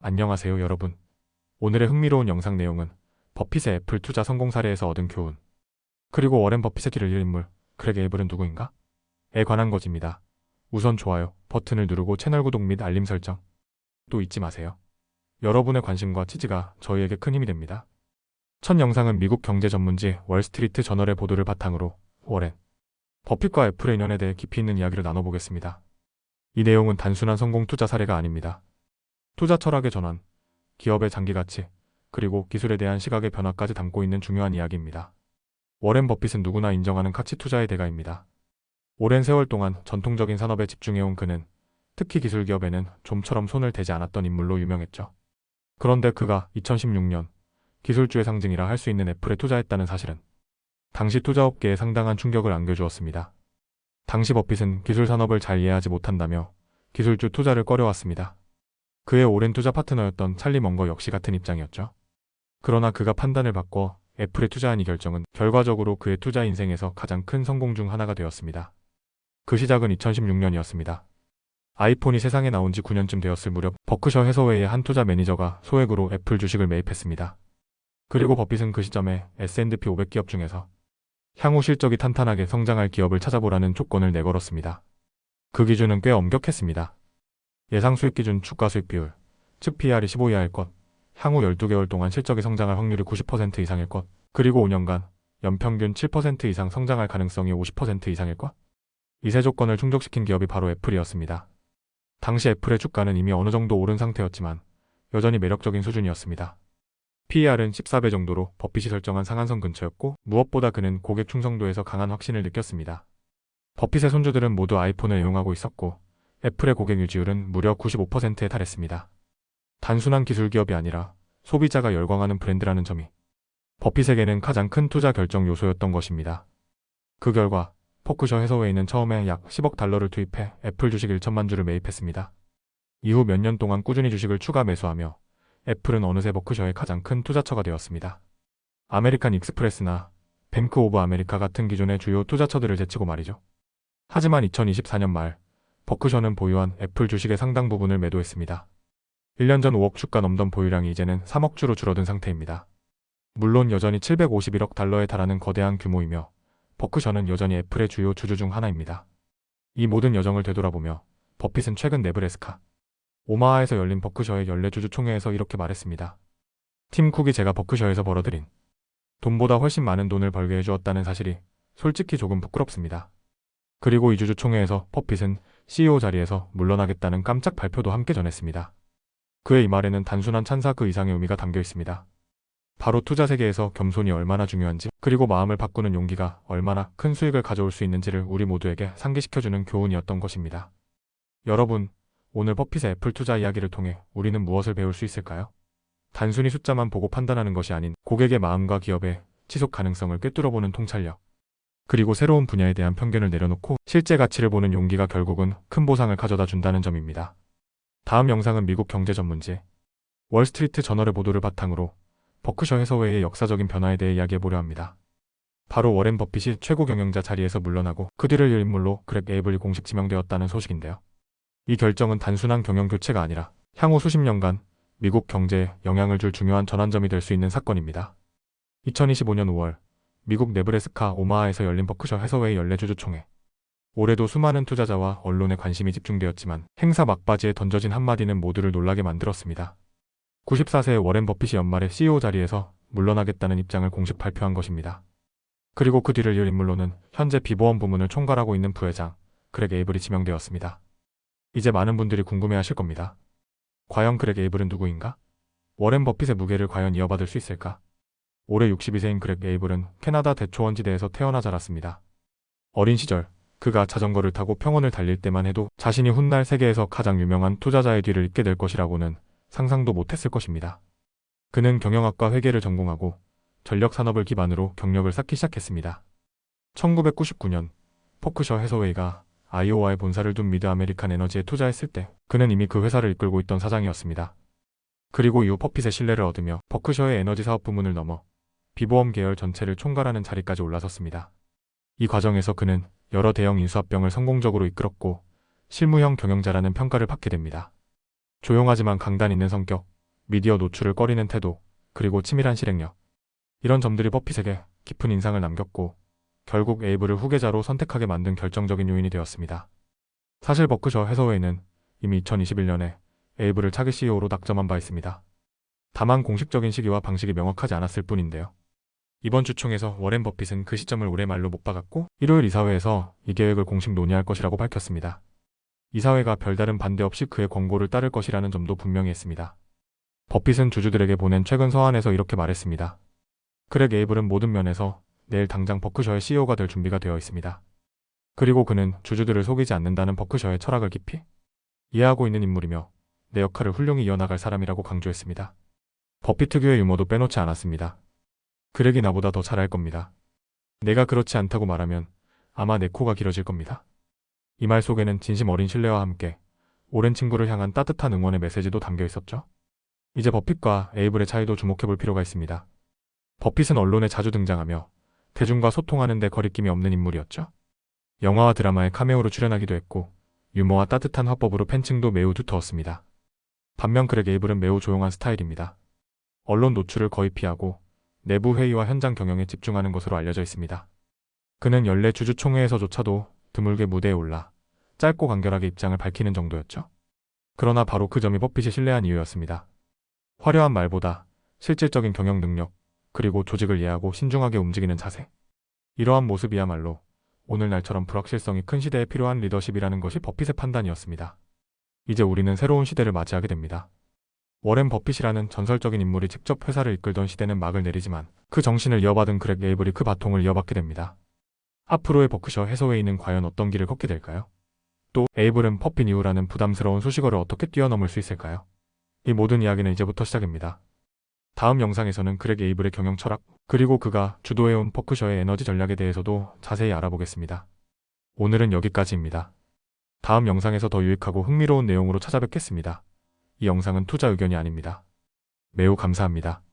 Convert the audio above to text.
안녕하세요 여러분. 오늘의 흥미로운 영상 내용은 버핏의 애플 투자 성공 사례에서 얻은 교훈, 그리고 워렌 버핏의 뒤를 이을 인물 그렉 에이블은 누구인가? 에 관한 것입니다. 우선 좋아요 버튼을 누르고 채널 구독 및 알림 설정 또 잊지 마세요. 여러분의 관심과 지지가 저희에게 큰 힘이 됩니다. 첫 영상은 미국 경제 전문지 월스트리트 저널의 보도를 바탕으로 워렌 버핏과 애플의 인연에 대해 깊이 있는 이야기를 나눠보겠습니다. 이 내용은 단순한 성공 투자 사례가 아닙니다. 투자 철학의 전환, 기업의 장기 가치, 그리고 기술에 대한 시각의 변화까지 담고 있는 중요한 이야기입니다. 워렌 버핏은 누구나 인정하는 가치 투자의 대가입니다. 오랜 세월 동안 전통적인 산업에 집중해온 그는 특히 기술 기업에는 좀처럼 손을 대지 않았던 인물로 유명했죠. 그런데 그가 2016년 기술주의 상징이라 할 수 있는 애플에 투자했다는 사실은 당시 투자업계에 상당한 충격을 안겨주었습니다. 당시 버핏은 기술 산업을 잘 이해하지 못한다며 기술주 투자를 꺼려왔습니다. 그의 오랜 투자 파트너였던 찰리 먼거 역시 같은 입장이었죠. 그러나 그가 판단을 바꿔 애플에 투자한 이 결정은 결과적으로 그의 투자 인생에서 가장 큰 성공 중 하나가 되었습니다. 그 시작은 2016년이었습니다. 아이폰이 세상에 나온 지 9년쯤 되었을 무렵 버크셔 해서웨이의 한 투자 매니저가 소액으로 애플 주식을 매입했습니다. 그리고 버핏은 그 시점에 S&P 500 기업 중에서 향후 실적이 탄탄하게 성장할 기업을 찾아보라는 조건을 내걸었습니다. 그 기준은 꽤 엄격했습니다. 예상 수익 기준 주가 수익 비율, 즉 PR이 15 이하일 것, 향후 12개월 동안 실적이 성장할 확률이 90% 이상일 것, 그리고 5년간 연평균 7% 이상 성장할 가능성이 50% 이상일 것. 이 세 조건을 충족시킨 기업이 바로 애플이었습니다. 당시 애플의 주가는 이미 어느 정도 오른 상태였지만 여전히 매력적인 수준이었습니다. PER은 14배 정도로 버핏이 설정한 상한선 근처였고 무엇보다 그는 고객 충성도에서 강한 확신을 느꼈습니다. 버핏의 손주들은 모두 아이폰을 이용하고 있었고 애플의 고객 유지율은 무려 95%에 달했습니다. 단순한 기술 기업이 아니라 소비자가 열광하는 브랜드라는 점이 버핏에게는 가장 큰 투자 결정 요소였던 것입니다. 그 결과 버크셔 해서웨이는 처음에 약 10억 달러를 투입해 애플 주식 1천만 주를 매입했습니다. 이후 몇 년 동안 꾸준히 주식을 추가 매수하며 애플은 어느새 버크셔의 가장 큰 투자처가 되었습니다. 아메리칸 익스프레스나 뱅크 오브 아메리카 같은 기존의 주요 투자처들을 제치고 말이죠. 하지만 2024년 말 버크셔는 보유한 애플 주식의 상당 부분을 매도했습니다. 1년 전 5억 주가 넘던 보유량이 이제는 3억 주로 줄어든 상태입니다. 물론 여전히 751억 달러에 달하는 거대한 규모이며 버크셔는 여전히 애플의 주요 주주 중 하나입니다. 이 모든 여정을 되돌아보며 버핏은 최근 네브래스카, 오마하에서 열린 버크셔의 연례 주주 총회에서 이렇게 말했습니다. 팀 쿡이 제가 버크셔에서 벌어들인 돈보다 훨씬 많은 돈을 벌게 해주었다는 사실이 솔직히 조금 부끄럽습니다. 그리고 이 주주 총회에서 버핏은 CEO 자리에서 물러나겠다는 깜짝 발표도 함께 전했습니다. 그의 이 말에는 단순한 찬사 그 이상의 의미가 담겨 있습니다. 바로 투자 세계에서 겸손이 얼마나 중요한지, 그리고 마음을 바꾸는 용기가 얼마나 큰 수익을 가져올 수 있는지를 우리 모두에게 상기시켜주는 교훈이었던 것입니다. 여러분, 오늘 버핏의 애플 투자 이야기를 통해 우리는 무엇을 배울 수 있을까요? 단순히 숫자만 보고 판단하는 것이 아닌 고객의 마음과 기업의 지속 가능성을 꿰뚫어보는 통찰력, 그리고 새로운 분야에 대한 편견을 내려놓고 실제 가치를 보는 용기가 결국은 큰 보상을 가져다 준다는 점입니다. 다음 영상은 미국 경제 전문지 월스트리트 저널의 보도를 바탕으로 버크셔 해서웨이의 역사적인 변화에 대해 이야기해보려 합니다. 바로 워렌 버핏이 최고 경영자 자리에서 물러나고 그 뒤를 이을 인물로 그렉 에이블이 공식 지명되었다는 소식인데요. 이 결정은 단순한 경영 교체가 아니라 향후 수십 년간 미국 경제에 영향을 줄 중요한 전환점이 될 수 있는 사건입니다. 2025년 5월 미국 네브래스카 오마하에서 열린 버크셔 해서웨이 연례 주주 총회. 올해도 수많은 투자자와 언론의 관심이 집중되었지만 행사 막바지에 던져진 한마디는 모두를 놀라게 만들었습니다. 94세의 워렌 버핏이 연말에 CEO 자리에서 물러나겠다는 입장을 공식 발표한 것입니다. 그리고 그 뒤를 이을 인물로는 현재 비보험 부문을 총괄하고 있는 부회장 그렉 에이블이 지명되었습니다. 이제 많은 분들이 궁금해하실 겁니다. 과연 그렉 에이블은 누구인가? 워렌 버핏의 무게를 과연 이어받을 수 있을까? 올해 62세인 그렉 에이블은 캐나다 대초원지대에서 태어나 자랐습니다. 어린 시절 그가 자전거를 타고 평원을 달릴 때만 해도 자신이 훗날 세계에서 가장 유명한 투자자의 뒤를 잇게 될 것이라고는 상상도 못했을 것입니다. 그는 경영학과 회계를 전공하고 전력 산업을 기반으로 경력을 쌓기 시작했습니다. 1999년 버크셔 해서웨이가 아이오와에 본사를 둔 미드 아메리칸 에너지에 투자했을 때 그는 이미 그 회사를 이끌고 있던 사장이었습니다. 그리고 이후 버핏의 신뢰를 얻으며 버크셔의 에너지 사업 부문을 넘어 비보험 계열 전체를 총괄하는 자리까지 올라섰습니다. 이 과정에서 그는 여러 대형 인수합병을 성공적으로 이끌었고 실무형 경영자라는 평가를 받게 됩니다. 조용하지만 강단 있는 성격, 미디어 노출을 꺼리는 태도, 그리고 치밀한 실행력. 이런 점들이 버핏에게 깊은 인상을 남겼고 결국 에이블을 후계자로 선택하게 만든 결정적인 요인이 되었습니다. 사실 버크셔 해서웨이는 이미 2021년에 에이블을 차기 CEO로 낙점한 바 있습니다. 다만 공식적인 시기와 방식이 명확하지 않았을 뿐인데요. 이번 주 총에서 워렌 버핏은 그 시점을 올해 말로 못 박았고 일요일 이사회에서 이 계획을 공식 논의할 것이라고 밝혔습니다. 이사회가 별다른 반대 없이 그의 권고를 따를 것이라는 점도 분명히 했습니다. 버핏은 주주들에게 보낸 최근 서한에서 이렇게 말했습니다. 크랙 에이블은 모든 면에서 내일 당장 버크셔의 CEO가 될 준비가 되어 있습니다. 그리고 그는 주주들을 속이지 않는다는 버크셔의 철학을 깊이 이해하고 있는 인물이며 내 역할을 훌륭히 이어나갈 사람이라고 강조했습니다. 버핏 특유의 유머도 빼놓지 않았습니다. 크랙이 나보다 더 잘할 겁니다. 내가 그렇지 않다고 말하면 아마 내 코가 길어질 겁니다. 이 말 속에는 진심 어린 신뢰와 함께 오랜 친구를 향한 따뜻한 응원의 메시지도 담겨 있었죠. 이제 버핏과 에이블의 차이도 주목해 볼 필요가 있습니다. 버핏은 언론에 자주 등장하며 대중과 소통하는 데 거리낌이 없는 인물이었죠. 영화와 드라마에 카메오로 출연하기도 했고 유머와 따뜻한 화법으로 팬층도 매우 두터웠습니다. 반면 크랙 에이블은 매우 조용한 스타일입니다. 언론 노출을 거의 피하고 내부 회의와 현장 경영에 집중하는 것으로 알려져 있습니다. 그는 연례 주주총회에서조차도 드물게 무대에 올라 짧고 간결하게 입장을 밝히는 정도였죠. 그러나 바로 그 점이 버핏이 신뢰한 이유였습니다. 화려한 말보다 실질적인 경영 능력, 그리고 조직을 이해하고 신중하게 움직이는 자세. 이러한 모습이야말로 오늘날처럼 불확실성이 큰 시대에 필요한 리더십이라는 것이 버핏의 판단이었습니다. 이제 우리는 새로운 시대를 맞이하게 됩니다. 워렌 버핏이라는 전설적인 인물이 직접 회사를 이끌던 시대는 막을 내리지만 그 정신을 이어받은 크랙 에이블이 그 바통을 이어받게 됩니다. 앞으로의 버크셔 해서웨이는 과연 어떤 길을 걷게 될까요? 또 에이블은 버핏 이후라는 부담스러운 수식어를 어떻게 뛰어넘을 수 있을까요? 이 모든 이야기는 이제부터 시작입니다. 다음 영상에서는 크랙 에이블의 경영 철학, 그리고 그가 주도해온 버크셔의 에너지 전략에 대해서도 자세히 알아보겠습니다. 오늘은 여기까지입니다. 다음 영상에서 더 유익하고 흥미로운 내용으로 찾아뵙겠습니다. 이 영상은 투자 의견이 아닙니다. 매우 감사합니다.